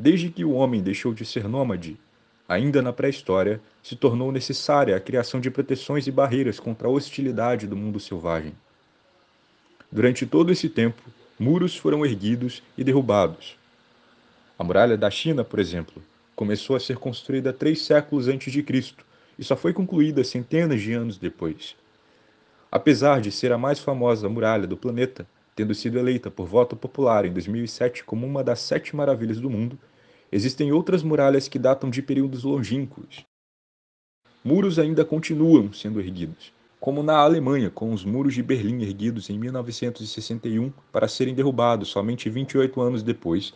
Desde que o homem deixou de ser nômade, ainda na pré-história, se tornou necessária a criação de proteções e barreiras contra a hostilidade do mundo selvagem. Durante todo esse tempo, muros foram erguidos e derrubados. A muralha da China, por exemplo, começou a ser construída 3 séculos antes de Cristo e só foi concluída centenas de anos depois. Apesar de ser a mais famosa muralha do planeta, tendo sido eleita por voto popular em 2007 como uma das 7 maravilhas do mundo, existem outras muralhas que datam de períodos longínquos. Muros ainda continuam sendo erguidos, como na Alemanha, com os muros de Berlim erguidos em 1961 para serem derrubados somente 28 anos depois,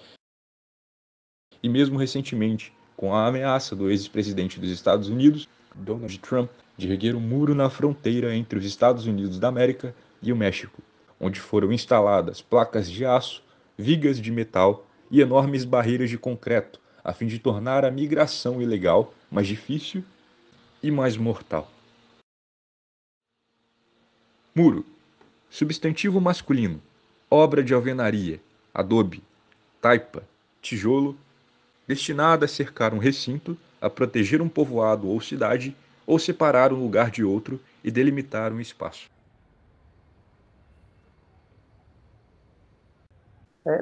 e mesmo recentemente, com a ameaça do ex-presidente dos Estados Unidos, Donald Trump, de erguer um muro na fronteira entre os Estados Unidos da América e o México, onde foram instaladas placas de aço, vigas de metal e enormes barreiras de concreto, a fim de tornar a migração ilegal mais difícil e mais mortal. Muro. Substantivo masculino. Obra de alvenaria, adobe, taipa, tijolo, destinada a cercar um recinto, a proteger um povoado ou cidade, ou separar um lugar de outro e delimitar um espaço.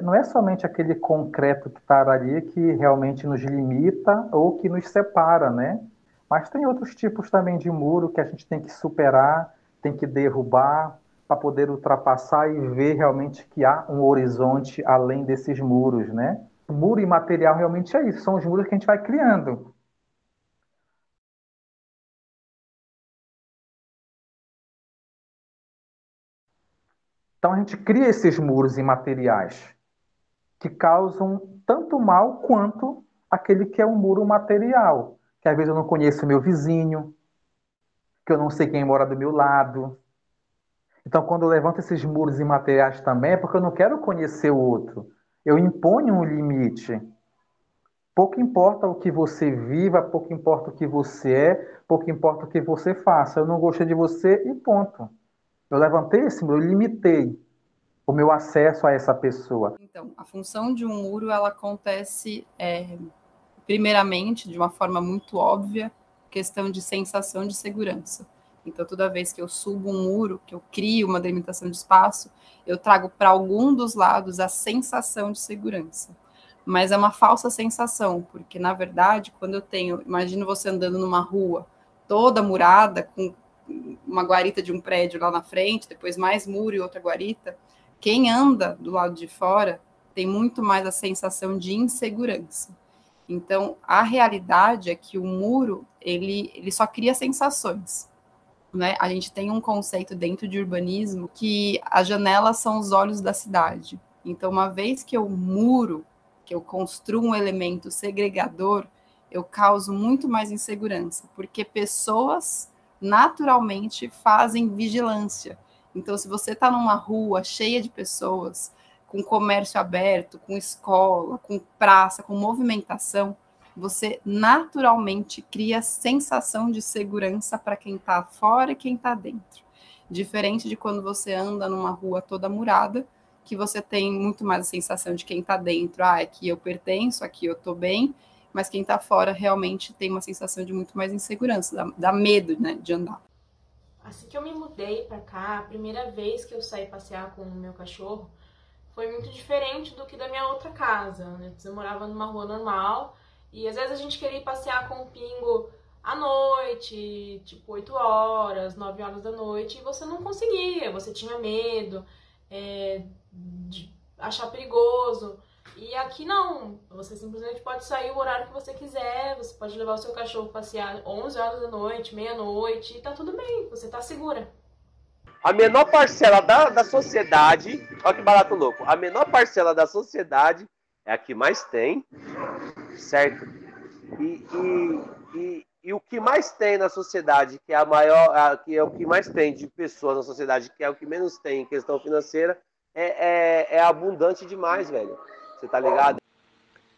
Não é somente aquele concreto que está ali que realmente nos limita ou que nos separa, né? Mas tem outros tipos também de muro que a gente tem que superar, tem que derrubar para poder ultrapassar e ver realmente que há um horizonte além desses muros, né? O muro imaterial realmente é isso, são os muros que a gente vai criando. Então a gente cria esses muros imateriais que causam tanto mal quanto aquele que é um muro material, que às vezes eu não conheço meu vizinho, que eu não sei quem mora do meu lado. Então, quando eu levanto esses muros imateriais também, é porque eu não quero conhecer o outro. Eu imponho um limite. Pouco importa o que você viva, pouco importa o que você é, pouco importa o que você faça. Eu não gostei de você e ponto. Eu levantei esse muro, eu limitei o meu acesso a essa pessoa. Então, a função de um muro, ela acontece, primeiramente, de uma forma muito óbvia, questão de sensação de segurança. Então, toda vez que eu subo um muro, que eu crio uma delimitação de espaço, eu trago para algum dos lados a sensação de segurança. Mas é uma falsa sensação, porque, na verdade, quando eu tenho... Imagina você andando numa rua toda murada, com uma guarita de um prédio lá na frente, depois mais muro e outra guarita. Quem anda do lado de fora tem muito mais a sensação de insegurança. Então, a realidade é que o muro, ele só cria sensações. Né? A gente tem um conceito dentro de urbanismo que as janelas são os olhos da cidade. Então, uma vez que eu muro, que eu construo um elemento segregador, eu causo muito mais insegurança, porque pessoas naturalmente fazem vigilância. Então, se você está numa rua cheia de pessoas, com comércio aberto, com escola, com praça, com movimentação, você naturalmente cria sensação de segurança para quem está fora e quem está dentro. Diferente de quando você anda numa rua toda murada, que você tem muito mais a sensação de quem está dentro, aqui eu pertenço, aqui eu estou bem, mas quem está fora realmente tem uma sensação de muito mais insegurança, dá medo, né, de andar. Assim que eu me mudei para cá, a primeira vez que eu saí passear com o meu cachorro foi muito diferente do que da minha outra casa, né? Eu morava numa rua normal e às vezes a gente queria ir passear com o Pingo à noite, tipo 8 horas, 9 horas da noite, e você não conseguia, você tinha medo de achar perigoso. E aqui não, você simplesmente pode sair o horário que você quiser, você pode levar o seu cachorro passear 11 horas da noite, meia-noite, e tá tudo bem, você tá segura. A menor parcela da sociedade, olha que barato louco, a menor parcela da sociedade é a que mais tem, certo? E o que mais tem na sociedade, que é a maior, que é o que mais tem de pessoas na sociedade, que é o que menos tem em questão financeira, é abundante demais, velho. Você tá ligado?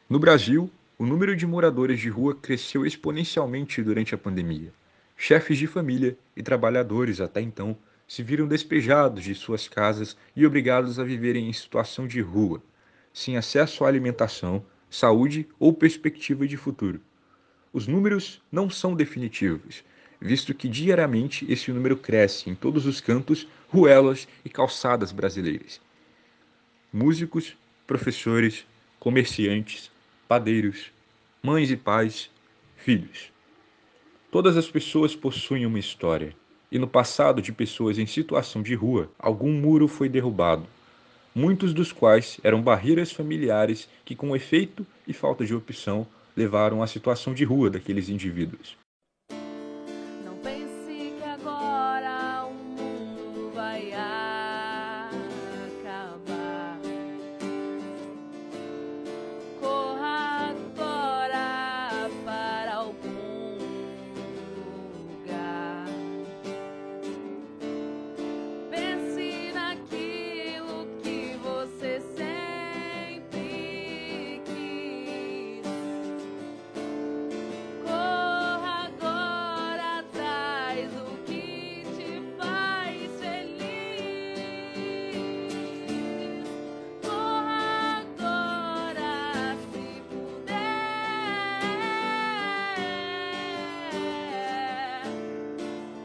No Brasil, o número de moradores de rua cresceu exponencialmente durante a pandemia. Chefes de família e trabalhadores, até então, se viram despejados de suas casas e obrigados a viverem em situação de rua, sem acesso à alimentação, saúde ou perspectiva de futuro. Os números não são definitivos, visto que diariamente esse número cresce em todos os cantos, ruelas e calçadas brasileiras. Músicos, professores, comerciantes, padeiros, mães e pais, filhos. Todas as pessoas possuem uma história, e no passado de pessoas em situação de rua, algum muro foi derrubado, muitos dos quais eram barreiras familiares que, com efeito e falta de opção, levaram à situação de rua daqueles indivíduos. Não pense que agora o mundo vai acabar. Corra agora para algum lugar. Pense naquilo que você sempre quis. Corra agora atrás do que te faz feliz. Corra agora se puder.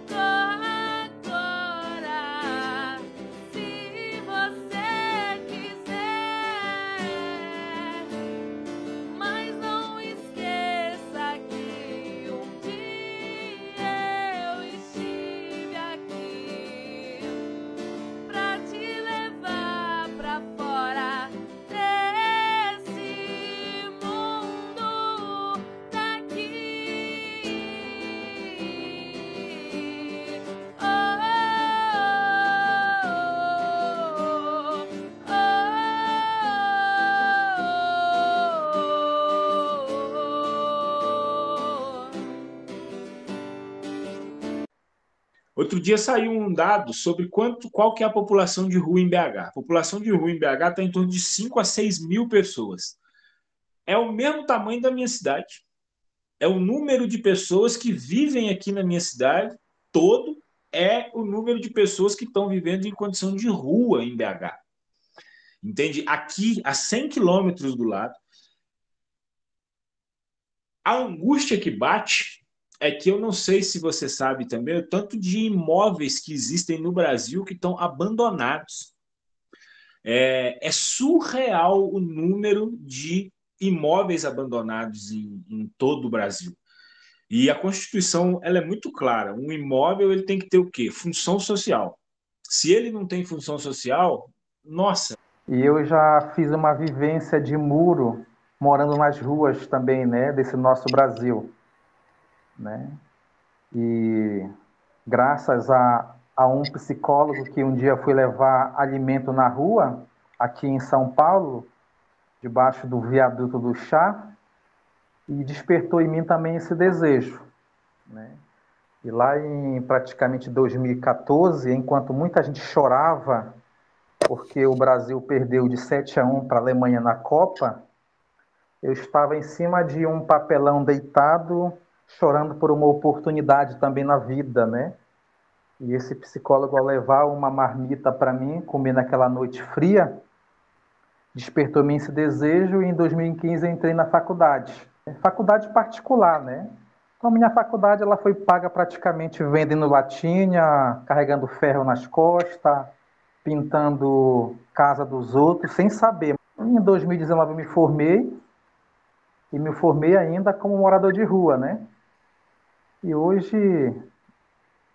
Corra agora se você quiser. Mas não esqueça que um dia eu estive aqui pra te levar pra fora desse mundo daqui. Oh, Outro dia saiu um dado sobre qual que é a população de rua em BH. A população de rua em BH está em torno de 5 a 6 mil pessoas. É o mesmo tamanho da minha cidade. É o número de pessoas que vivem aqui na minha cidade, todo é o número de pessoas que estão vivendo em condição de rua em BH. Entende? Aqui, a 100 quilômetros do lado, a angústia que bate é que eu não sei se você sabe também o tanto de imóveis que existem no Brasil que estão abandonados. É surreal o número de imóveis abandonados em todo o Brasil. E a Constituição ela é muito clara. Um imóvel ele tem que ter o quê? Função social. Se ele não tem função social, nossa. E eu já fiz uma vivência de muro, morando nas ruas também, né, desse nosso Brasil, né? E graças a um psicólogo que um dia foi levar alimento na rua, aqui em São Paulo, debaixo do viaduto do Chá, e despertou em mim também esse desejo, né? E lá em praticamente 2014, enquanto muita gente chorava porque o Brasil perdeu de 7-1 para a Alemanha na Copa, eu estava em cima de um papelão deitado, chorando por uma oportunidade também na vida, né? E esse psicólogo, ao levar uma marmita para mim, comer naquela noite fria, despertou em mim esse desejo, e em 2015 eu entrei na faculdade particular, né? Então, a minha faculdade ela foi paga praticamente vendendo latinha, carregando ferro nas costas, pintando casa dos outros, sem saber. Em 2019 eu me formei, e me formei ainda como morador de rua, né? E hoje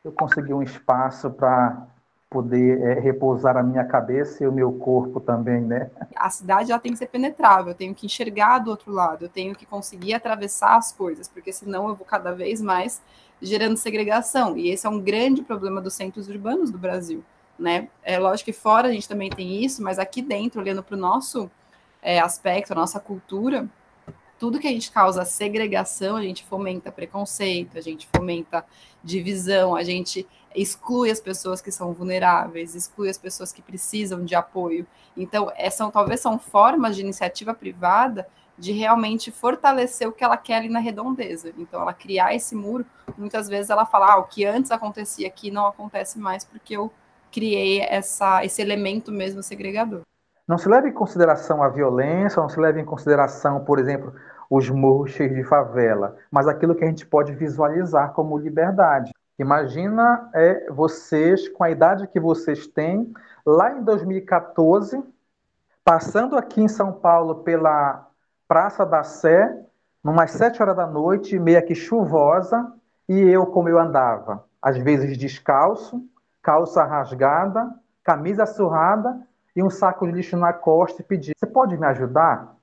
eu consegui um espaço para poder repousar a minha cabeça e o meu corpo também, né? A cidade ela tem que ser penetrável, eu tenho que enxergar do outro lado, eu tenho que conseguir atravessar as coisas, porque senão eu vou cada vez mais gerando segregação. E esse é um grande problema dos centros urbanos do Brasil, né? É lógico que fora a gente também tem isso, mas aqui dentro, olhando para o nosso aspecto, a nossa cultura, tudo que a gente causa segregação, a gente fomenta preconceito, a gente fomenta divisão, a gente exclui as pessoas que são vulneráveis, exclui as pessoas que precisam de apoio. Então, talvez são formas de iniciativa privada de realmente fortalecer o que ela quer ali na redondeza. Então, ela criar esse muro, muitas vezes ela fala, o que antes acontecia aqui não acontece mais porque eu criei esse elemento mesmo segregador. Não se leva em consideração a violência, não se leva em consideração, por exemplo, os morros cheios de favela, mas aquilo que a gente pode visualizar como liberdade. Imagina vocês, com a idade que vocês têm, lá em 2014, passando aqui em São Paulo pela Praça da Sé, numas 7 horas da noite, meio que chuvosa, e eu, como eu andava, às vezes descalço, calça rasgada, camisa surrada e um saco de lixo na costa e pedir: você pode me ajudar?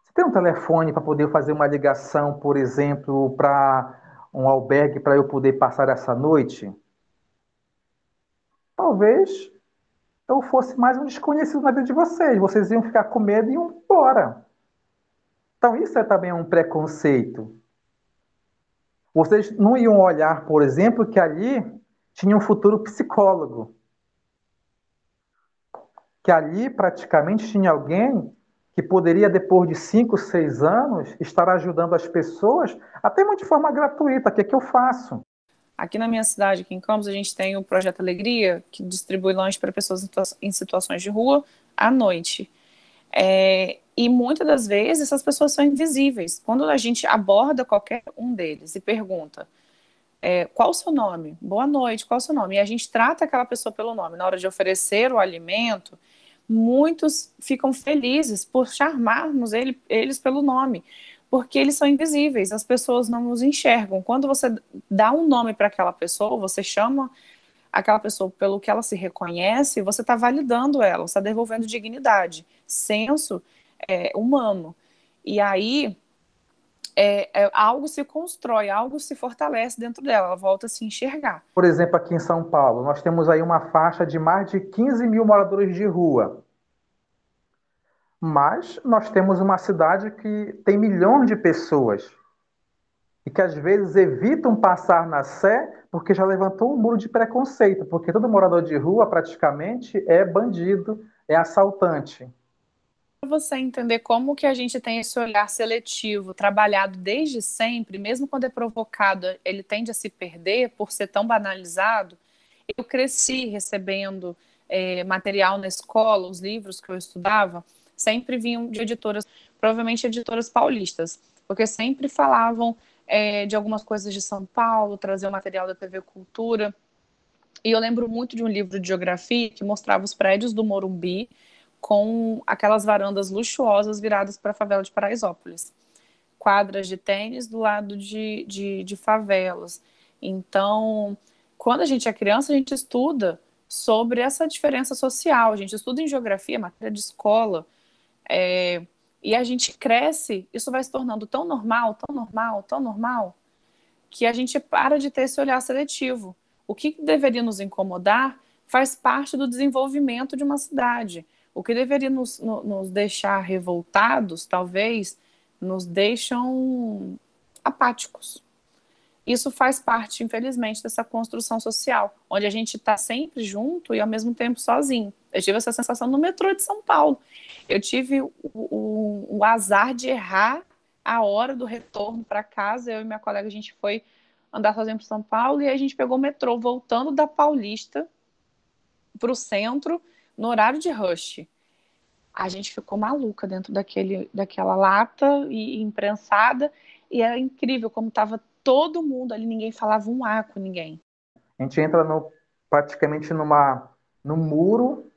Você tem um telefone para poder fazer uma ligação, por exemplo, para um albergue para eu poder passar essa noite? Talvez eu fosse mais um desconhecido na vida de vocês. Vocês iam ficar com medo e iam embora. Então isso é também um preconceito. Vocês não iam olhar, por exemplo, que ali tinha um futuro psicólogo. Que ali praticamente tinha alguém que poderia, depois de 5, 6 anos, estar ajudando as pessoas, até de forma gratuita. O que é que eu faço? Aqui na minha cidade, aqui em Campos, a gente tem o Projeto Alegria, que distribui lanche para pessoas em situações de rua à noite. E muitas das vezes essas pessoas são invisíveis. Quando a gente aborda qualquer um deles e pergunta: qual o seu nome? Boa noite, qual o seu nome? E a gente trata aquela pessoa pelo nome. Na hora de oferecer o alimento, muitos ficam felizes por chamarmos eles pelo nome, porque eles são invisíveis, as pessoas não nos enxergam. Quando você dá um nome para aquela pessoa, você chama aquela pessoa pelo que ela se reconhece, você está validando ela, você está devolvendo dignidade, senso humano. E aí algo se constrói, algo se fortalece dentro dela, ela volta a se enxergar. Por exemplo, aqui em São Paulo, nós temos aí uma faixa de mais de 15 mil moradores de rua. Mas nós temos uma cidade que tem milhões de pessoas e que às vezes evitam passar na Sé porque já levantou um muro de preconceito, porque todo morador de rua praticamente é bandido, é assaltante. Para você entender como que a gente tem esse olhar seletivo, trabalhado desde sempre, mesmo quando é provocado, ele tende a se perder por ser tão banalizado. Eu cresci recebendo material na escola, os livros que eu estudava, sempre vinham de editoras, provavelmente editoras paulistas, porque sempre falavam de algumas coisas de São Paulo, traziam material da TV Cultura. E eu lembro muito de um livro de geografia que mostrava os prédios do Morumbi com aquelas varandas luxuosas viradas para a favela de Paraisópolis. Quadras de tênis do lado de favelas. Então, quando a gente é criança, a gente estuda sobre essa diferença social, a gente estuda em geografia, matéria de escola, e a gente cresce, isso vai se tornando tão normal, tão normal, tão normal, que a gente para de ter esse olhar seletivo. O que deveria nos incomodar faz parte do desenvolvimento de uma cidade. O que deveria nos deixar revoltados, talvez, nos deixam apáticos. Isso faz parte, infelizmente, dessa construção social, onde a gente está sempre junto e, ao mesmo tempo, sozinho. Eu tive essa sensação no metrô de São Paulo. Eu tive o azar de errar a hora do retorno para casa. Eu e minha colega, a gente foi andar sozinho para São Paulo e a gente pegou o metrô voltando da Paulista para o centro no horário de rush. A gente ficou maluca dentro daquela lata e imprensada, e era incrível como estava todo mundo ali, ninguém falava um A com ninguém. A gente entra praticamente num muro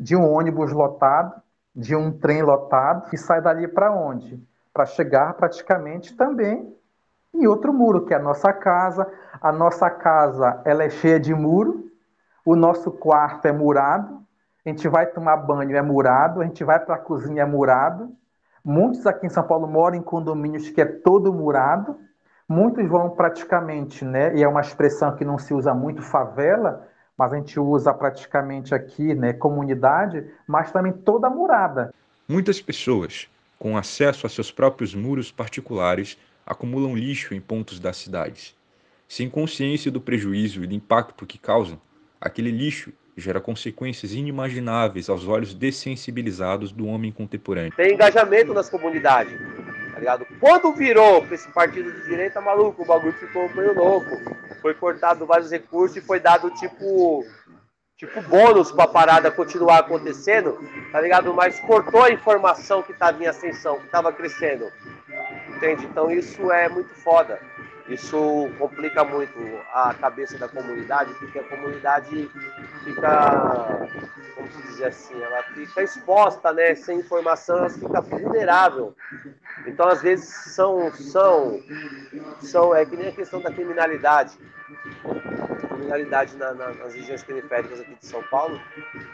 de um ônibus lotado, de um trem lotado, e sai dali para onde? Para chegar praticamente também em outro muro, que é a nossa casa. A nossa casa, ela é cheia de muro, o nosso quarto é murado, a gente vai tomar banho, é murado, a gente vai para a cozinha, é murado. Muitos aqui em São Paulo moram em condomínios que é todo murado. Muitos vão praticamente, e é uma expressão que não se usa muito, favela, mas a gente usa praticamente aqui, comunidade, mas também toda murada. Muitas pessoas, com acesso a seus próprios muros particulares, acumulam lixo em pontos das cidades. Sem consciência do prejuízo e do impacto que causam, aquele lixo gera consequências inimagináveis aos olhos dessensibilizados do homem contemporâneo. Tem engajamento nas comunidades, tá ligado? Quando virou esse partido de direita maluco, o bagulho ficou meio louco. Foi cortado vários recursos e foi dado, tipo, tipo bônus para a parada continuar acontecendo, tá ligado? Mas cortou a informação que estava em ascensão, que estava crescendo, entende? Então isso é muito foda. Isso complica muito a cabeça da comunidade, porque a comunidade fica, como se dizer assim, ela fica exposta, né? Sem informação, ela fica vulnerável. Então, às vezes, é que nem a questão da criminalidade. A criminalidade nas regiões periféricas aqui de São Paulo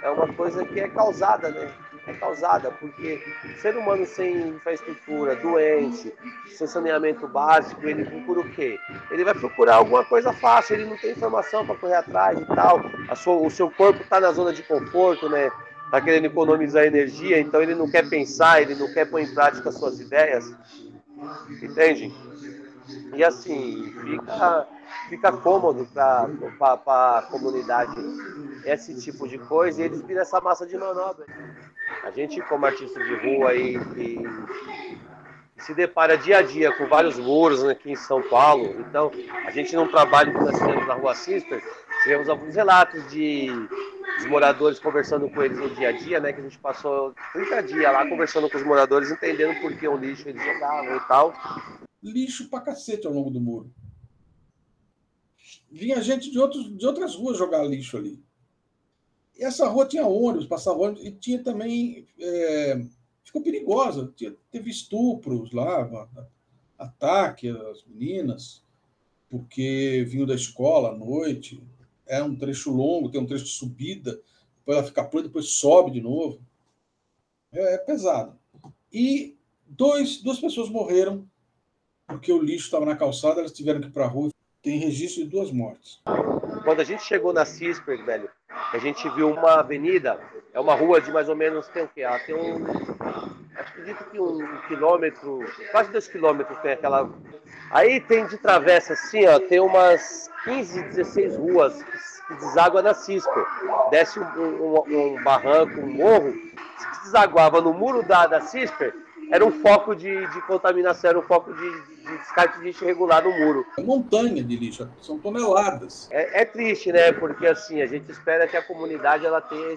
é uma coisa que é causada, né? É causada porque o ser humano sem infraestrutura, doente, sem saneamento básico, ele procura o quê? Ele vai procurar alguma coisa fácil, ele não tem informação para correr atrás e tal. O seu corpo está na zona de conforto, né? Está querendo economizar energia, então ele não quer pensar, ele não quer pôr em prática as suas ideias, entende? E assim, fica cômodo para a comunidade esse tipo de coisa e eles viram essa massa de manobra. A gente, como artista de rua aí, que se depara dia a dia com vários muros aqui em São Paulo, então a gente num trabalho que nós fizemos na Rua Sister, tivemos alguns relatos dos moradores conversando com eles no dia a dia, né, que a gente passou 30 dias lá conversando com os moradores, entendendo por que o lixo eles jogavam e tal. Lixo pra cacete ao longo do muro. Vinha gente de outras ruas jogar lixo ali. E essa rua tinha ônibus, passava ônibus, e tinha também... ficou perigosa. Teve estupros lá, ataque às meninas, porque vinham da escola à noite. É um trecho longo, tem um trecho de subida, depois ela fica pronta, depois sobe de novo. É pesado. E duas pessoas morreram porque o lixo estava na calçada, elas tiveram que ir para a rua. Tem registro de 2 mortes. Quando a gente chegou na Cisper, velho, a gente viu uma avenida, é uma rua de mais ou menos, tem o quê? Ela tem acredito que 1 quilômetro, quase 2 quilômetros tem aquela... Aí tem de travessa assim, ó, tem umas 15, 16 ruas que deságua na Cisper. Desce um barranco, um morro, que desaguava no muro da Cisper, era um foco de contaminação, era um foco de descarte de lixo irregular no muro. É montanha de lixo, são toneladas. É triste, né? Porque assim, a gente espera que a comunidade ela tenha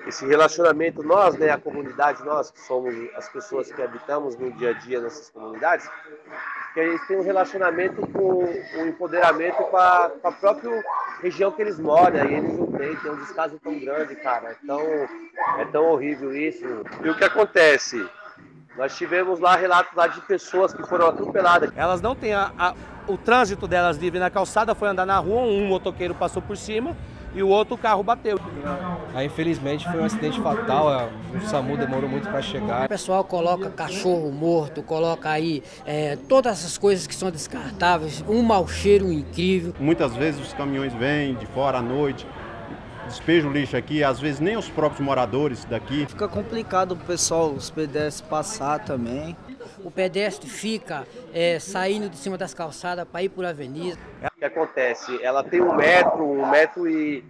esse relacionamento, nós, né, a comunidade, nós que somos as pessoas que habitamos no dia a dia nessas comunidades, que eles tenham um relacionamento com o empoderamento com a própria região que eles moram, e eles não têm, tem um descaso tão grande, cara, é tão horrível isso. E o que acontece? Nós tivemos lá relatos lá de pessoas que foram atropeladas. Elas não têm o trânsito delas livre na calçada, foi andar na rua, um motoqueiro passou por cima e o outro carro bateu. Aí, infelizmente, foi um acidente fatal, o SAMU demorou muito para chegar. O pessoal coloca cachorro morto, coloca aí todas essas coisas que são descartáveis, um mau cheiro incrível. Muitas vezes os caminhões vêm de fora à noite, despejam lixo aqui, às vezes nem os próprios moradores daqui. Fica complicado pro pessoal, os pedestres passar também. O pedestre fica saindo de cima das calçadas para ir por avenida. O que acontece? Ela tem 1,15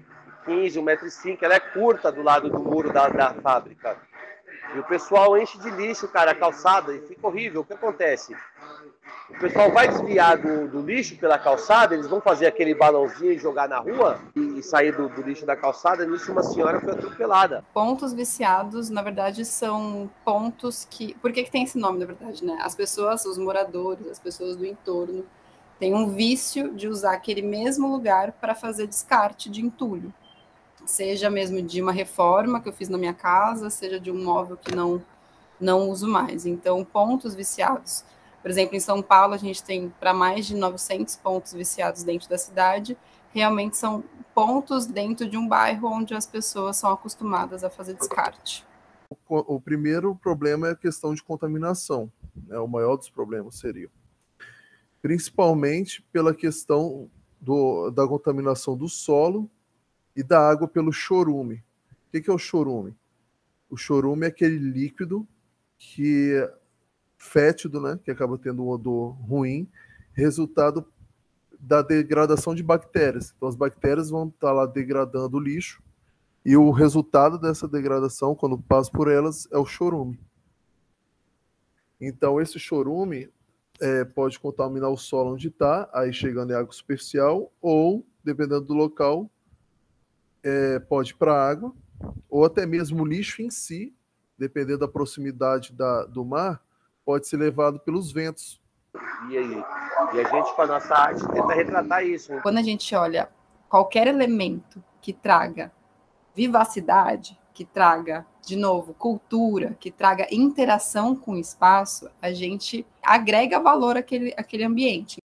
m, 1,5 m, ela é curta do lado do muro da fábrica. E o pessoal enche de lixo, cara, a calçada, e fica horrível. O que acontece? O pessoal vai desviar do lixo pela calçada, eles vão fazer aquele balãozinho e jogar na rua e sair do lixo da calçada. Nisso, uma senhora foi atropelada. Pontos viciados, na verdade, são pontos que... Por que tem esse nome, na verdade, né? As pessoas, os moradores, as pessoas do entorno, têm um vício de usar aquele mesmo lugar para fazer descarte de entulho. Seja mesmo de uma reforma que eu fiz na minha casa, seja de um móvel que não uso mais. Então, pontos viciados. Por exemplo, em São Paulo, a gente tem para mais de 900 pontos viciados dentro da cidade. Realmente são pontos dentro de um bairro onde as pessoas são acostumadas a fazer descarte. O primeiro problema é a questão de contaminação, né? O maior dos problemas seria. Principalmente pela questão da contaminação do solo e da água pelo chorume. O que é o chorume? O chorume é aquele líquido que fétido, né, que acaba tendo um odor ruim, resultado da degradação de bactérias. Então as bactérias vão estar lá degradando o lixo e o resultado dessa degradação, quando passa por elas, é o chorume. Então esse chorume pode contaminar o solo onde está, aí chegando em água superficial, ou, dependendo do local, pode ir para a água, ou até mesmo o lixo em si, dependendo da proximidade do mar, pode ser levado pelos ventos. E a gente, com a nossa arte, tenta retratar isso. Quando a gente olha qualquer elemento que traga vivacidade, que traga, de novo, cultura, que traga interação com o espaço, a gente agrega valor àquele ambiente.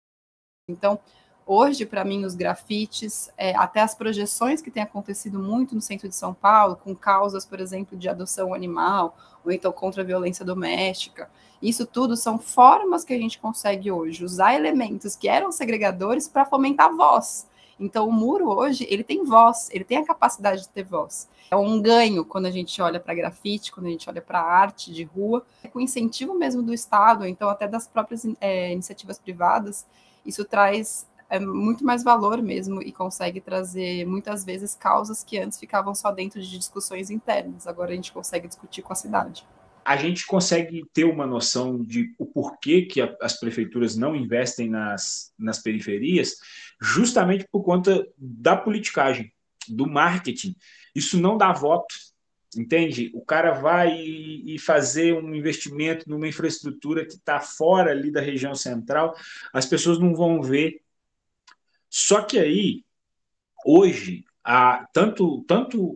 Então, hoje, para mim, os grafites, até as projeções que têm acontecido muito no centro de São Paulo, com causas, por exemplo, de adoção animal, ou então contra a violência doméstica, isso tudo são formas que a gente consegue hoje usar elementos que eram segregadores para fomentar a voz. Então, o muro hoje, ele tem voz, ele tem a capacidade de ter voz. É um ganho quando a gente olha para grafite, quando a gente olha para arte de rua, com incentivo mesmo do Estado, ou então até das próprias iniciativas privadas, isso traz muito mais valor mesmo e consegue trazer, muitas vezes, causas que antes ficavam só dentro de discussões internas. Agora a gente consegue discutir com a cidade. A gente consegue ter uma noção de o porquê que as prefeituras não investem nas periferias, justamente por conta da politicagem, do marketing. Isso não dá voto, entende? O cara vai e fazer um investimento numa infraestrutura que está fora ali da região central, as pessoas não vão ver. Só que aí, hoje, tanto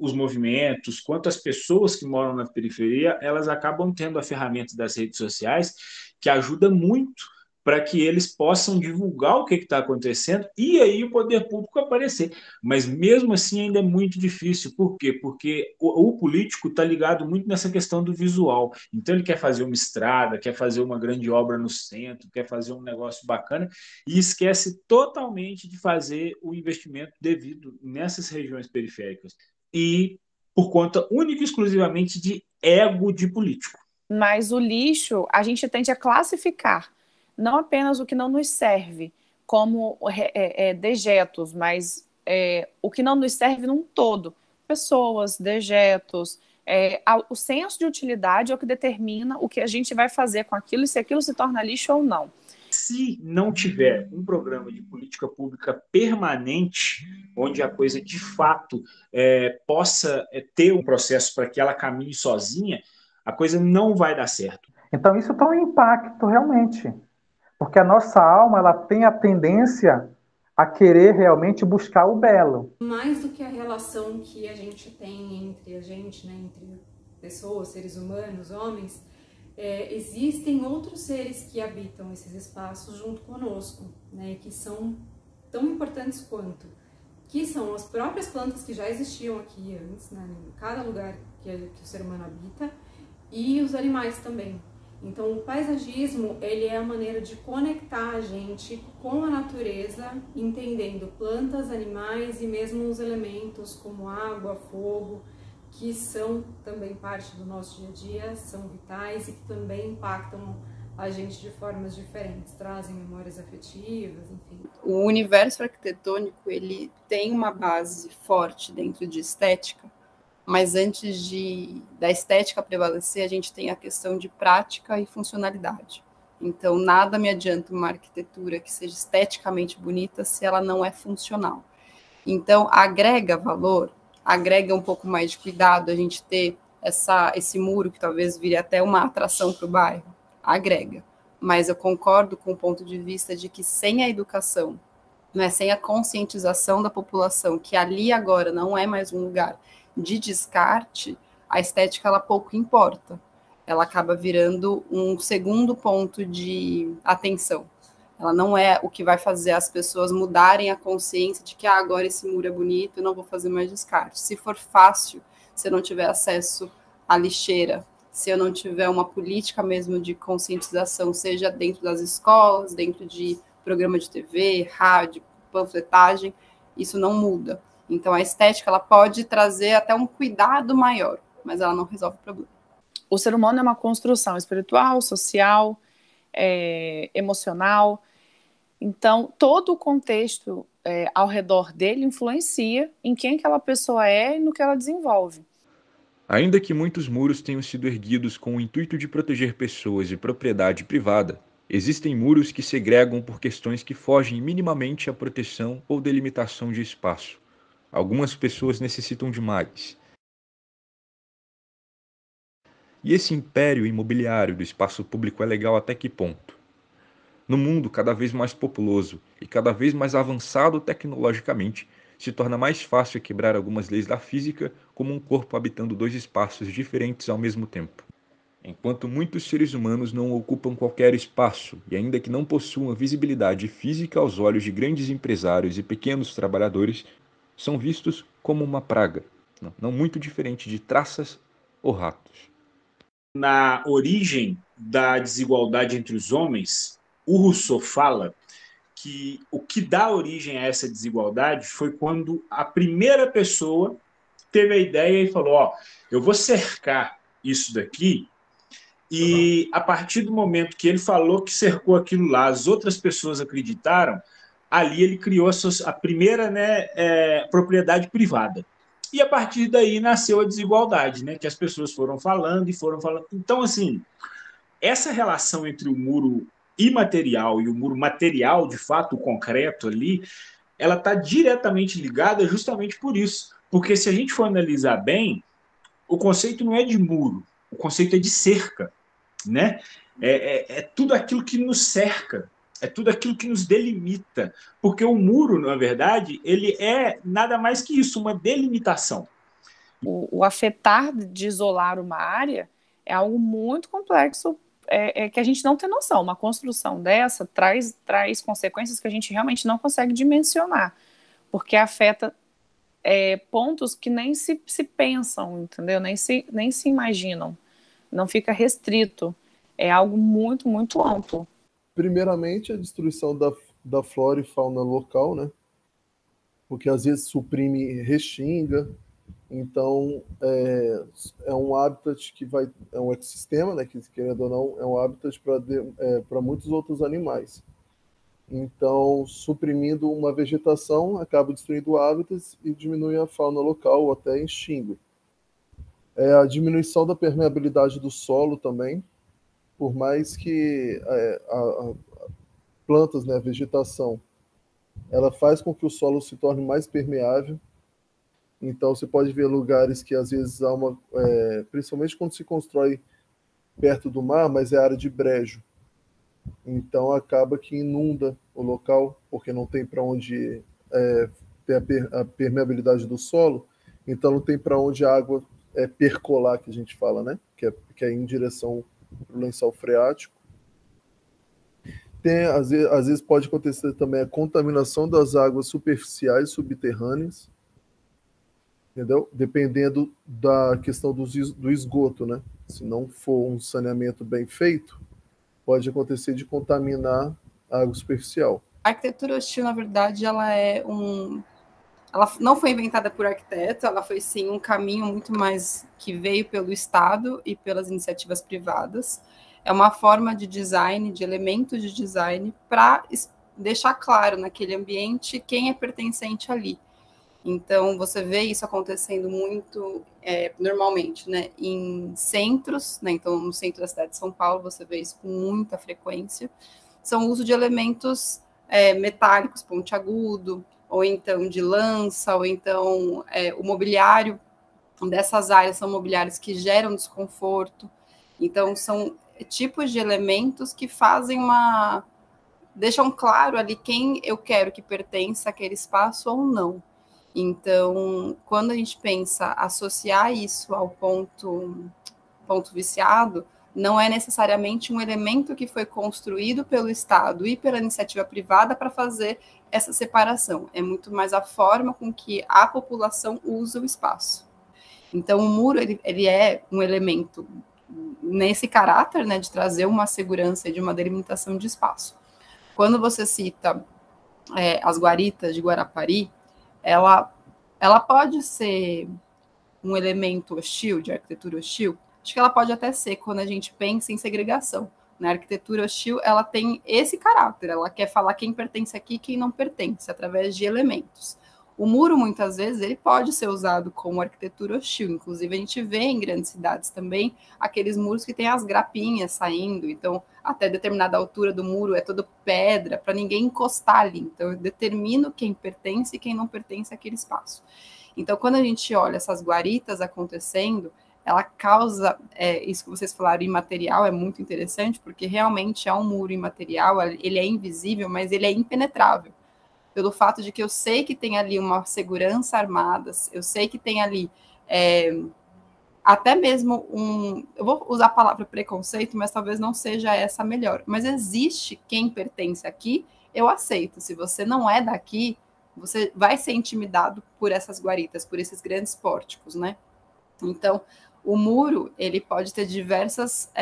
os movimentos quanto as pessoas que moram na periferia, elas acabam tendo a ferramenta das redes sociais que ajuda muito para que eles possam divulgar o que está acontecendo e aí o poder público aparecer. Mas mesmo assim ainda é muito difícil. Por quê? Porque o político está ligado muito nessa questão do visual. Então ele quer fazer uma estrada, quer fazer uma grande obra no centro, quer fazer um negócio bacana e esquece totalmente de fazer o investimento devido nessas regiões periféricas. E por conta única e exclusivamente de ego de político. Mas o lixo, a gente tende a classificar não apenas o que não nos serve como dejetos, mas o que não nos serve num todo. Pessoas, dejetos, o senso de utilidade é o que determina o que a gente vai fazer com aquilo e se aquilo se torna lixo ou não. Se não tiver um programa de política pública permanente, onde a coisa de fato possa ter um processo para que ela caminhe sozinha, a coisa não vai dar certo. Então isso tem um impacto realmente. Porque a nossa alma, ela tem a tendência a querer realmente buscar o belo. Mais do que a relação que a gente tem entre a gente, né, entre pessoas, seres humanos, homens, existem outros seres que habitam esses espaços junto conosco, né, que são tão importantes quanto, que são as próprias plantas que já existiam aqui antes, né, em cada lugar que o ser humano habita, e os animais também. Então, o paisagismo, ele é a maneira de conectar a gente com a natureza, entendendo plantas, animais e mesmo os elementos como água, fogo, que são também parte do nosso dia a dia, são vitais e que também impactam a gente de formas diferentes, trazem memórias afetivas, enfim. O universo arquitetônico, ele tem uma base forte dentro de estética, mas antes da estética prevalecer, a gente tem a questão de prática e funcionalidade. Então, nada me adianta uma arquitetura que seja esteticamente bonita se ela não é funcional. Então, agrega valor, agrega um pouco mais de cuidado a gente ter esse muro que talvez vire até uma atração para o bairro, agrega. Mas eu concordo com o ponto de vista de que sem a educação, né, sem a conscientização da população, que ali agora não é mais um lugar de descarte, a estética ela pouco importa. Ela acaba virando um segundo ponto de atenção. Ela não é o que vai fazer as pessoas mudarem a consciência de que agora esse muro é bonito, eu não vou fazer mais descarte. Se for fácil, se eu não tiver acesso à lixeira, se eu não tiver uma política mesmo de conscientização, seja dentro das escolas, dentro de programa de TV, rádio, panfletagem, isso não muda. Então, a estética ela pode trazer até um cuidado maior, mas ela não resolve o problema. O ser humano é uma construção espiritual, social, emocional. Então, todo o contexto ao redor dele influencia em quem aquela pessoa é e no que ela desenvolve. Ainda que muitos muros tenham sido erguidos com o intuito de proteger pessoas e propriedade privada, existem muros que segregam por questões que fogem minimamente à proteção ou delimitação de espaço. Algumas pessoas necessitam de mais. E esse império imobiliário do espaço público é legal até que ponto? No mundo cada vez mais populoso e cada vez mais avançado tecnologicamente, se torna mais fácil quebrar algumas leis da física, como um corpo habitando dois espaços diferentes ao mesmo tempo. Enquanto muitos seres humanos não ocupam qualquer espaço e ainda que não possuam visibilidade física aos olhos de grandes empresários e pequenos trabalhadores, são vistos como uma praga, não muito diferente de traças ou ratos. Na origem da desigualdade entre os homens, o Rousseau fala que o que dá origem a essa desigualdade foi quando a primeira pessoa teve a ideia e falou: ó, eu vou cercar isso daqui, e a partir do momento que ele falou que cercou aquilo lá, as outras pessoas acreditaram, ali ele criou a primeira, né, propriedade privada. E a partir daí nasceu a desigualdade, né, que as pessoas foram falando e foram falando. Então, assim, essa relação entre o muro imaterial e o muro material, de fato, o concreto ali, ela está diretamente ligada justamente por isso. Porque se a gente for analisar bem, o conceito não é de muro, o conceito é de cerca, né? É tudo aquilo que nos cerca, é tudo aquilo que nos delimita. Porque o muro, na verdade, ele é nada mais que isso, uma delimitação. O afetar de isolar uma área é algo muito complexo, que a gente não tem noção. Uma construção dessa traz consequências que a gente realmente não consegue dimensionar, porque afeta pontos que nem se pensam, entendeu? Nem se imaginam. Não fica restrito. É algo muito, muito amplo. Primeiramente, a destruição da flora e fauna local, né? Porque às vezes suprime restinga. Então, é um habitat que é um ecossistema, né, que, querendo ou não, é um habitat para muitos outros animais. Então, suprimindo uma vegetação, acaba destruindo hábitats e diminui a fauna local ou até extingue. A diminuição da permeabilidade do solo também, por mais que a plantas, né, a vegetação, ela faz com que o solo se torne mais permeável. Então, você pode ver lugares que, às vezes, há principalmente quando se constrói perto do mar, mas é área de brejo. Então, acaba que inunda o local, porque não tem para onde ter a permeabilidade do solo, então não tem para onde a água percolar, que a gente fala, né? Que é em direção para o lençol freático. Às vezes pode acontecer também a contaminação das águas superficiais subterrâneas, entendeu? Dependendo da questão do esgoto, né? Se não for um saneamento bem feito, pode acontecer de contaminar a água superficial. A arquitetura hostil, na verdade, ela não foi inventada por arquiteto, ela foi sim um caminho muito mais que veio pelo Estado e pelas iniciativas privadas. É uma forma de design, de elementos de design, para deixar claro naquele ambiente quem é pertencente ali. Então, você vê isso acontecendo muito, normalmente, né, em centros, né, então, no centro da cidade de São Paulo, você vê isso com muita frequência, são o uso de elementos metálicos, pontiagudo, ou então de lança, ou então o mobiliário dessas áreas são mobiliários que geram desconforto. Então, são tipos de elementos que deixam claro ali quem eu quero que pertença àquele espaço ou não. Então, quando a gente pensa associar isso ao ponto viciado, não é necessariamente um elemento que foi construído pelo Estado e pela iniciativa privada para fazer essa separação. É muito mais a forma com que a população usa o espaço. Então, o muro ele é um elemento nesse caráter, né, de trazer uma segurança e de uma delimitação de espaço. Quando você cita as guaritas de Guarapari, ela pode ser um elemento hostil, de arquitetura hostil? Acho que ela pode até ser, quando a gente pensa em segregação. Na arquitetura hostil, ela tem esse caráter, ela quer falar quem pertence aqui e quem não pertence, através de elementos. O muro, muitas vezes, ele pode ser usado como arquitetura hostil. Inclusive, a gente vê em grandes cidades também aqueles muros que tem as grapinhas saindo. Então, até determinada altura do muro é toda pedra, para ninguém encostar ali. Então, eu determino quem pertence e quem não pertence àquele espaço. Então, quando a gente olha essas guaritas acontecendo, ela causa, isso que vocês falaram, imaterial, é muito interessante, porque realmente é um muro imaterial, ele é invisível, mas ele é impenetrável. Pelo fato de que eu sei que tem ali uma segurança armada, eu sei que tem ali até mesmo eu vou usar a palavra preconceito, mas talvez não seja essa melhor, mas existe quem pertence aqui, eu aceito. Se você não é daqui, você vai ser intimidado por essas guaritas, por esses grandes pórticos, né? Então, o muro, ele pode ter diversas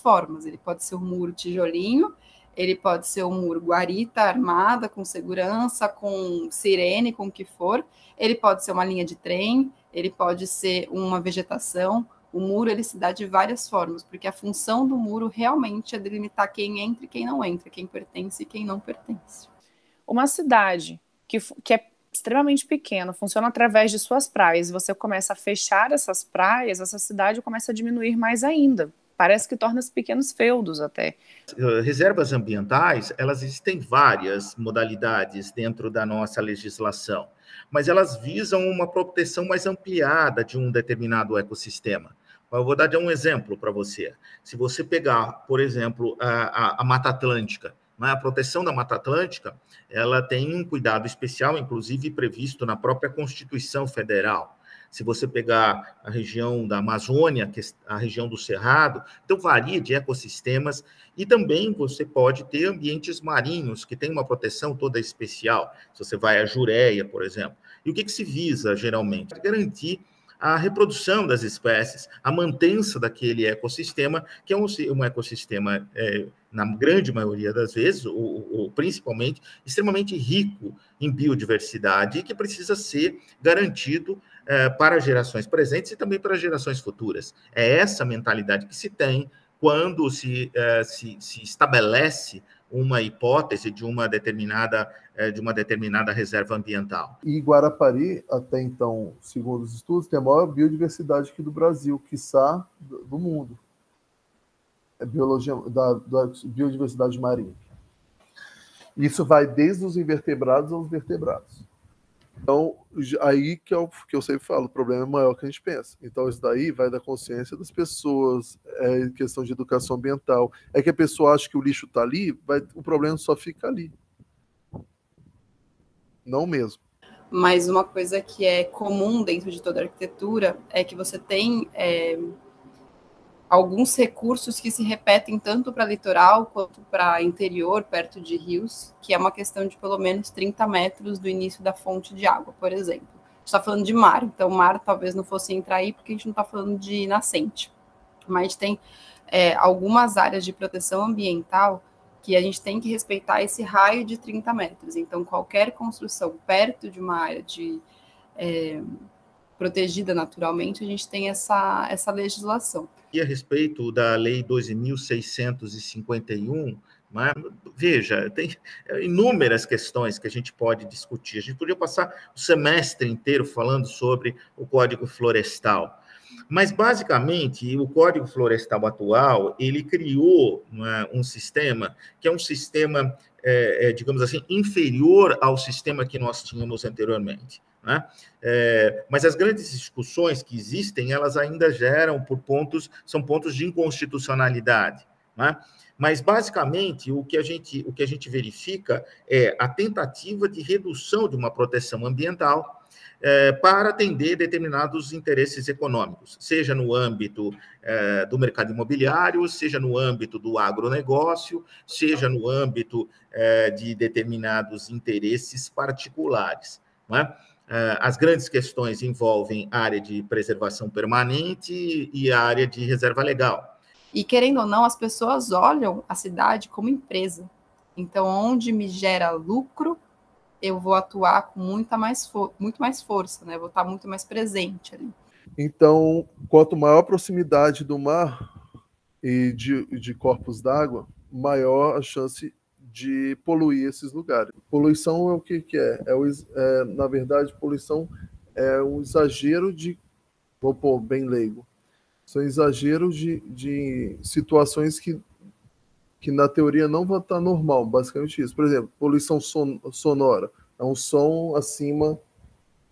formas. Ele pode ser um muro tijolinho, ele pode ser um muro guarita armada, com segurança, com sirene, com o que for. Ele pode ser uma linha de trem, ele pode ser uma vegetação. O muro, ele se dá de várias formas, porque a função do muro realmente é delimitar quem entra e quem não entra, quem pertence e quem não pertence. Uma cidade que é extremamente pequena, funciona através de suas praias, e você começa a fechar essas praias, essa cidade começa a diminuir mais ainda. Parece que torna-se pequenos feudos até. Reservas ambientais, elas existem várias modalidades dentro da nossa legislação, mas elas visam uma proteção mais ampliada de um determinado ecossistema. Eu vou dar um exemplo para você. Se você pegar, por exemplo, a Mata Atlântica, a proteção da Mata Atlântica, ela tem um cuidado especial, inclusive previsto na própria Constituição Federal. Se você pegar a região da Amazônia, que é a região do Cerrado, então varia de ecossistemas, e também você pode ter ambientes marinhos que têm uma proteção toda especial. Se você vai à Jureia, por exemplo. E o que se visa, geralmente? Garantir a reprodução das espécies, a mantença daquele ecossistema, que é um ecossistema, na grande maioria das vezes, ou principalmente, extremamente rico em biodiversidade e que precisa ser garantido para gerações presentes e também para gerações futuras. É essa mentalidade que se tem quando se estabelece uma hipótese de uma determinada reserva ambiental. E Guarapari, até então, segundo os estudos, tem a maior biodiversidade aqui do Brasil, quiçá do mundo. É da biodiversidade marinha. Isso vai desde os invertebrados aos vertebrados. Então, aí que eu sempre falo, o problema é maior que a gente pensa. Então, isso daí vai da consciência das pessoas, é questão de educação ambiental. É que a pessoa acha que o lixo está ali, o problema só fica ali. Não mesmo. Mas uma coisa que é comum dentro de toda a arquitetura é que você tem alguns recursos que se repetem tanto para litoral quanto para interior, perto de rios, que é uma questão de pelo menos 30 metros do início da fonte de água, por exemplo. A gente está falando de mar, então mar talvez não fosse entrar aí porque a gente não está falando de nascente. Mas a gente tem algumas áreas de proteção ambiental que a gente tem que respeitar esse raio de 30 metros. Então, qualquer construção perto de uma área protegida naturalmente, a gente tem essa legislação. E a respeito da Lei 12.651, veja, tem inúmeras questões que a gente pode discutir. A gente podia passar o semestre inteiro falando sobre o Código Florestal. Mas, basicamente, o Código Florestal atual, ele criou um sistema que é um sistema, digamos assim, inferior ao sistema que nós tínhamos anteriormente. Né? Mas as grandes discussões que existem, elas ainda geram são pontos de inconstitucionalidade. Né? Mas, basicamente, o que a gente verifica é a tentativa de redução de uma proteção ambiental para atender determinados interesses econômicos, seja no âmbito do mercado imobiliário, seja no âmbito do agronegócio, seja no âmbito de determinados interesses particulares. Né? As grandes questões envolvem a área de preservação permanente e a área de reserva legal. E, querendo ou não, as pessoas olham a cidade como empresa. Então, onde me gera lucro, eu vou atuar com muito mais força, né? Vou estar muito mais presente ali. Então, quanto maior a proximidade do mar e de corpos d'água, maior a chance de poluir esses lugares. Poluição é o que é? Na verdade, poluição é um exagero de, vou pôr bem leigo, são exageros de situações que na teoria não vai estar normal, basicamente isso. Por exemplo, poluição sonora, é um som acima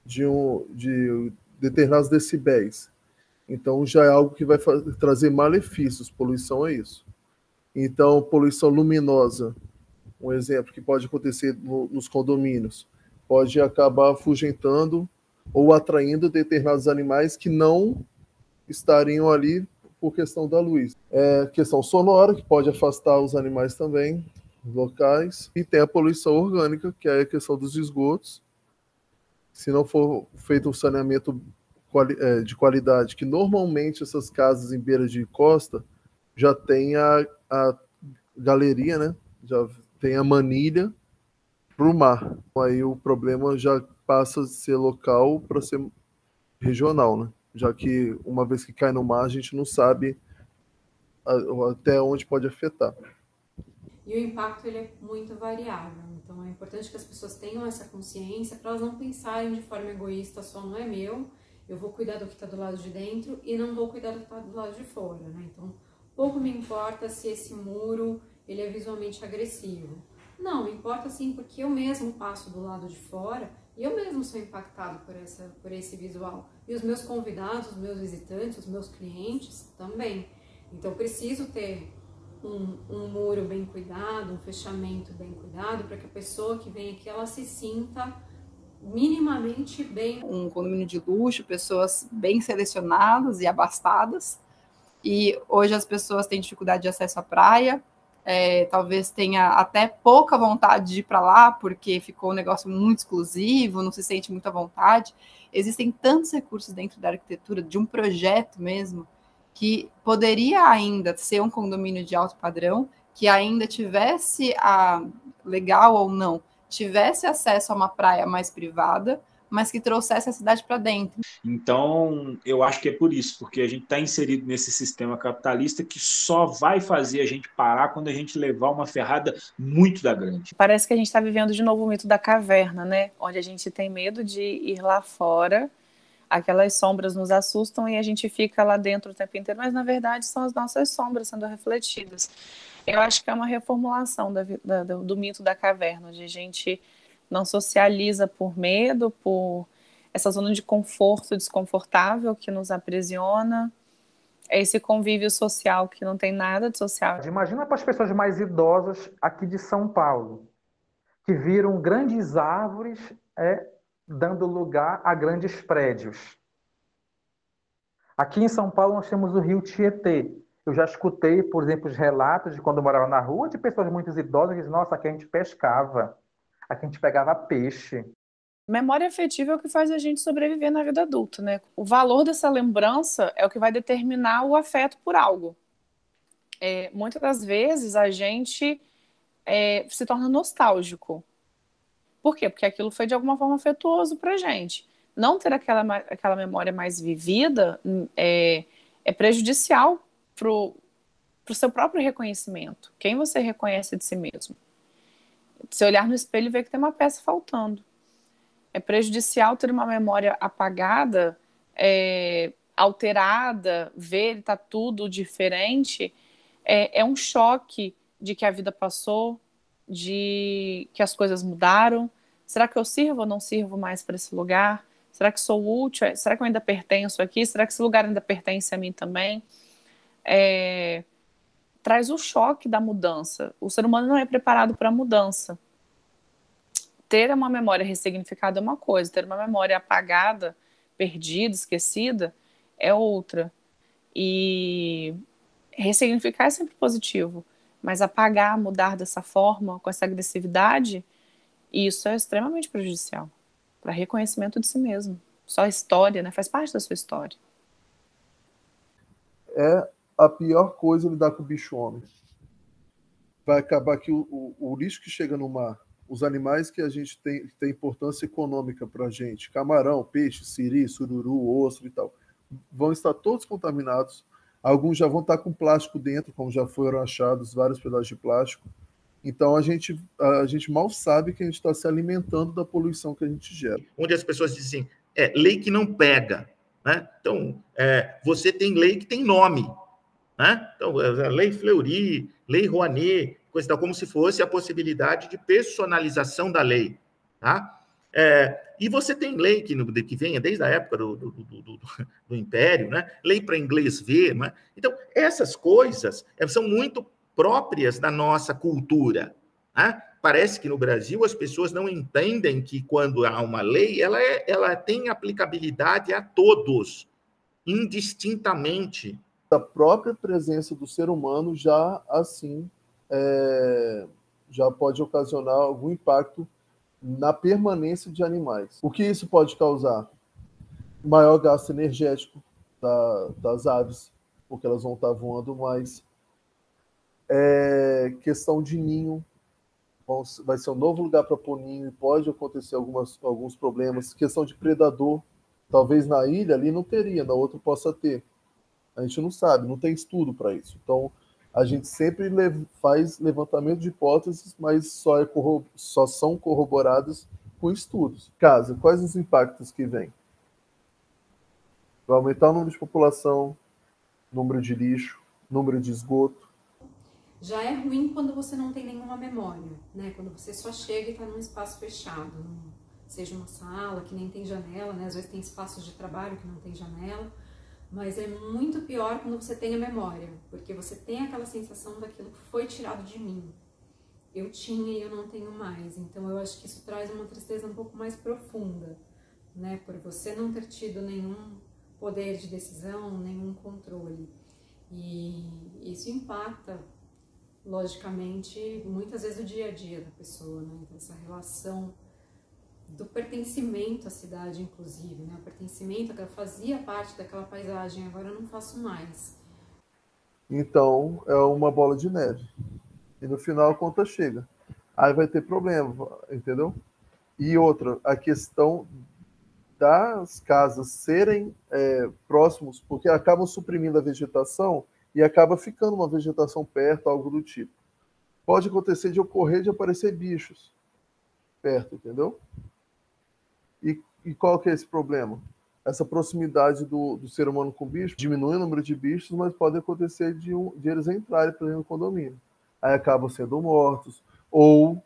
de determinados decibéis. Então já é algo que vai trazer malefícios, poluição é isso. Então, poluição luminosa, um exemplo que pode acontecer nos condomínios, pode acabar afugentando ou atraindo determinados animais que não estariam ali por questão da luz. Questão sonora, que pode afastar os animais também, locais. E tem a poluição orgânica, que é a questão dos esgotos. Se não for feito um saneamento de qualidade, que normalmente essas casas em beira de costa já tem a galeria, né? Já tem a manilha para o mar. Aí o problema já passa de ser local para ser regional, né? Já que uma vez que cai no mar, a gente não sabe até onde pode afetar. E o impacto ele é muito variável, então é importante que as pessoas tenham essa consciência para elas não pensarem de forma egoísta, só não é meu, eu vou cuidar do que está do lado de dentro e não vou cuidar do que está do lado de fora, né? Então, pouco me importa se esse muro ele é visualmente agressivo. Não, me importa sim, porque eu mesmo passo do lado de fora e eu mesmo sou impactado por esse visual. E os meus convidados, os meus visitantes, os meus clientes também. Então, preciso ter um muro bem cuidado, um fechamento bem cuidado, para que a pessoa que vem aqui, ela se sinta minimamente bem. Um condomínio de luxo, pessoas bem selecionadas e abastadas. E hoje as pessoas têm dificuldade de acesso à praia, talvez tenha até pouca vontade de ir para lá, porque ficou um negócio muito exclusivo, não se sente muito à vontade. Existem tantos recursos dentro da arquitetura, de um projeto mesmo, que poderia ainda ser um condomínio de alto padrão, que ainda tivesse, legal ou não, tivesse acesso a uma praia mais privada, mas que trouxesse a cidade para dentro. Então, eu acho que é por isso, porque a gente está inserido nesse sistema capitalista que só vai fazer a gente parar quando a gente levar uma ferrada muito da grande. Parece que a gente está vivendo de novo o mito da caverna, né? Onde a gente tem medo de ir lá fora, aquelas sombras nos assustam e a gente fica lá dentro o tempo inteiro, mas na verdade são as nossas sombras sendo refletidas. Eu acho que é uma reformulação do mito da caverna, onde a gente não socializa por medo, por essa zona de conforto desconfortável que nos aprisiona, é esse convívio social que não tem nada de social. Imagina para as pessoas mais idosas aqui de São Paulo, que viram grandes árvores dando lugar a grandes prédios. Aqui em São Paulo nós temos o rio Tietê. Eu já escutei, por exemplo, os relatos de quando eu morava na rua, de pessoas muito idosas que dizem, nossa, aqui a gente pescava. Aqui a gente pegava peixe. Memória afetiva é o que faz a gente sobreviver na vida adulta, né? O valor dessa lembrança é o que vai determinar o afeto por algo. Muitas das vezes a gente se torna nostálgico. Por quê? Porque aquilo foi de alguma forma afetuoso pra gente. Não ter aquela memória mais vivida é prejudicial pro seu próprio reconhecimento. Quem você reconhece de si mesmo? Se olhar no espelho e ver que tem uma peça faltando. É prejudicial ter uma memória apagada, alterada, ver que está tudo diferente. É um choque de que a vida passou, de que as coisas mudaram. Será que eu sirvo ou não sirvo mais para esse lugar? Será que sou útil? Será que eu ainda pertenço aqui? Será que esse lugar ainda pertence a mim também? Traz o choque da mudança. O ser humano não é preparado para a mudança. Ter uma memória ressignificada é uma coisa, ter uma memória apagada, perdida, esquecida, é outra. E ressignificar é sempre positivo, mas apagar, mudar dessa forma, com essa agressividade, isso é extremamente prejudicial para reconhecimento de si mesmo. Só a história, né? Faz parte da sua história. É a pior coisa lidar com o bicho-homem. Vai acabar que o lixo que chega no mar, os animais que a gente tem importância econômica para a gente, camarão, peixe, siri, sururu, ostra e tal, vão estar todos contaminados. Alguns já vão estar com plástico dentro, como já foram achados vários pedaços de plástico. Então a gente mal sabe que a gente está se alimentando da poluição que a gente gera. Onde as pessoas dizem, lei que não pega, né? Então, você tem lei que tem nome, né? Então, a Lei Fleury, Lei Rouanet, coisa tal, como se fosse a possibilidade de personalização da lei, tá? E você tem lei que vem desde a época do Império, né? Lei para inglês ver, né? Então, essas coisas são muito próprias da nossa cultura, né? Parece que no Brasil as pessoas não entendem que quando há uma lei, ela tem aplicabilidade a todos, indistintamente. A própria presença do ser humano já, assim, já pode ocasionar algum impacto na permanência de animais. O que isso pode causar? Maior gasto energético das aves, porque elas vão estar voando mais. Questão de ninho. Vai ser um novo lugar para pôr ninho e pode acontecer alguns problemas. Questão de predador. Talvez na ilha ali não teria, na outra possa ter. A gente não sabe, não tem estudo para isso. Então, a gente sempre faz levantamento de hipóteses, mas só são corroboradas com estudos. Casa, quais os impactos que vêm? Vai aumentar o número de população, número de lixo, número de esgoto. Já é ruim quando você não tem nenhuma memória, né? Quando você só chega e está num espaço fechado, seja uma sala que nem tem janela, né? Às vezes tem espaços de trabalho que não tem janela. Mas é muito pior quando você tem a memória, porque você tem aquela sensação daquilo que foi tirado de mim. Eu tinha e eu não tenho mais. Então eu acho que isso traz uma tristeza um pouco mais profunda, né? Por você não ter tido nenhum poder de decisão, nenhum controle. E isso impacta, logicamente, muitas vezes o dia a dia da pessoa, né? Então, essa relação do pertencimento à cidade, inclusive, né? O pertencimento que eu fazia parte daquela paisagem, agora eu não faço mais. Então, é uma bola de neve. E no final a conta chega. Aí vai ter problema, entendeu? E outra, a questão das casas serem próximos, porque acabam suprimindo a vegetação e acaba ficando uma vegetação perto, algo do tipo. Pode acontecer de ocorrer de aparecer bichos perto, entendeu? E qual que é esse problema? Essa proximidade do ser humano com o bicho diminui o número de bichos, mas pode acontecer de eles entrarem para dentro do condomínio. Aí acabam sendo mortos, ou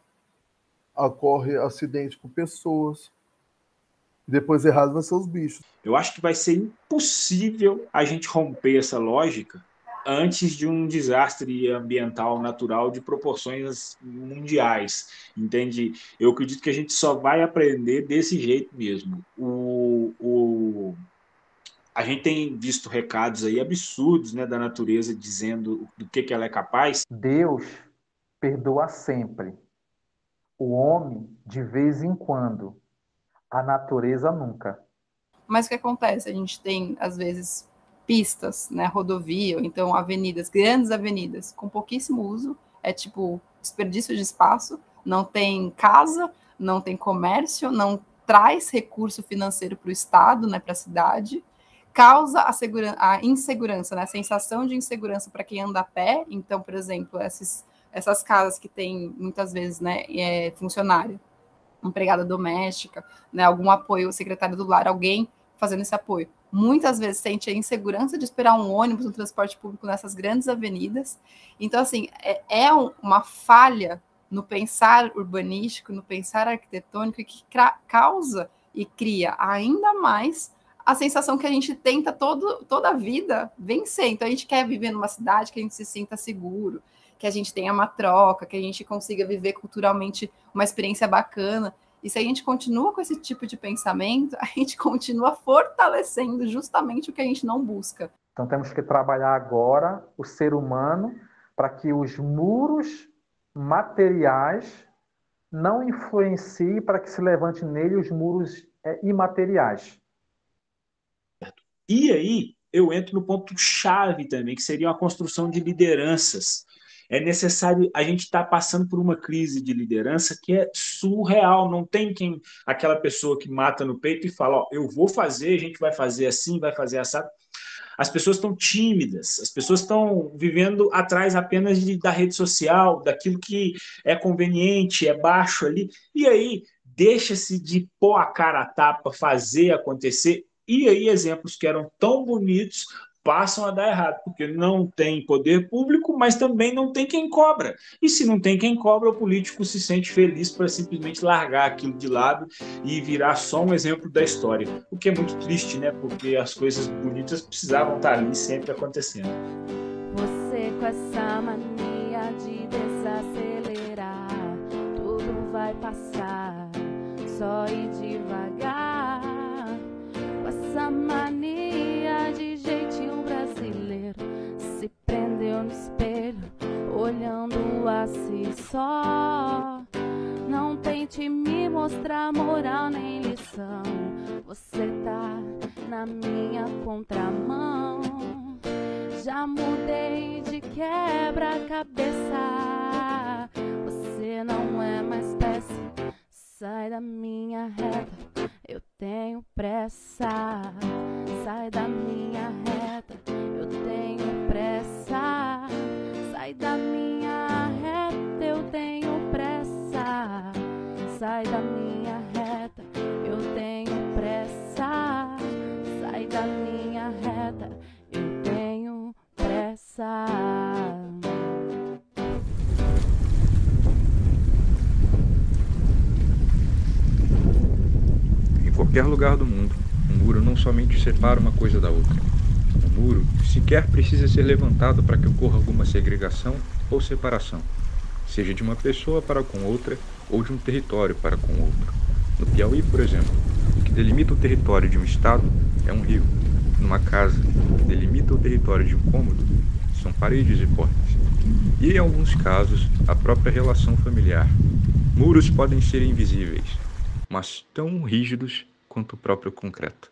ocorre acidente com pessoas. Depois errado vai ser os bichos. Eu acho que vai ser impossível a gente romper essa lógica antes de um desastre ambiental natural de proporções mundiais, entende? Eu acredito que a gente só vai aprender desse jeito mesmo. A gente tem visto recados aí absurdos, né, da natureza dizendo do que ela é capaz. Deus perdoa sempre. O homem, de vez em quando. A natureza nunca. Mas o que acontece? A gente tem, às vezes, pistas, né, rodovia, ou então avenidas, grandes avenidas, com pouquíssimo uso, é tipo desperdício de espaço, não tem casa, não tem comércio, não traz recurso financeiro para o Estado, né, para a cidade, causa a insegurança, né, a sensação de insegurança para quem anda a pé. Então, por exemplo, essas casas que tem, muitas vezes, né, funcionário, empregada doméstica, né, algum apoio, o secretário do lar, alguém fazendo esse apoio. Muitas vezes sente a insegurança de esperar um ônibus, um transporte público nessas grandes avenidas. Então, assim, uma falha no pensar urbanístico, no pensar arquitetônico, que causa e cria ainda mais a sensação que a gente tenta toda a vida vencer. Então, a gente quer viver numa cidade que a gente se sinta seguro, que a gente tenha uma troca, que a gente consiga viver culturalmente uma experiência bacana. E se a gente continua com esse tipo de pensamento, a gente continua fortalecendo justamente o que a gente não busca. Então temos que trabalhar agora o ser humano para que os muros materiais não influenciem para que se levante nele os muros imateriais. E aí eu entro no ponto-chave também, que seria a construção de lideranças. É necessário, a gente está passando por uma crise de liderança que é surreal, não tem aquela pessoa que mata no peito e fala, ó, eu vou fazer, a gente vai fazer assim, vai fazer assado. As pessoas estão tímidas, as pessoas estão vivendo atrás apenas da rede social, daquilo que é conveniente, é baixo ali, e aí deixa-se de pôr a cara a tapa, fazer acontecer, e aí exemplos que eram tão bonitos passam a dar errado, porque não tem poder público, mas também não tem quem cobra. E se não tem quem cobra, o político se sente feliz para simplesmente largar aquilo de lado e virar só um exemplo da história. O que é muito triste, né? Porque as coisas bonitas precisavam estar ali sempre acontecendo. Você com essa mania de desacelerar, tudo vai passar, só ir devagar. Com essa mania de jeitinho brasileiro, se prendeu no espelho, olhando a si só. Não tente me mostrar moral nem lição, você tá na minha contramão. Já mudei de quebra-cabeça, você não é mais peça, sai da minha reta, eu tenho pressa. Sai da minha reta, eu tenho pressa. Sai da minha reta, eu tenho pressa. Sai da minha reta, eu tenho pressa. Sai da minha reta, eu tenho pressa. Em qualquer lugar do mundo, um muro não somente separa uma coisa da outra. Um muro sequer precisa ser levantado para que ocorra alguma segregação ou separação, seja de uma pessoa para com outra ou de um território para com outro. No Piauí, por exemplo, o que delimita o território de um estado é um rio. Numa casa, o que delimita o território de um cômodo são paredes e portas. E, em alguns casos, a própria relação familiar. Muros podem ser invisíveis, mas tão rígidos quanto o próprio concreto.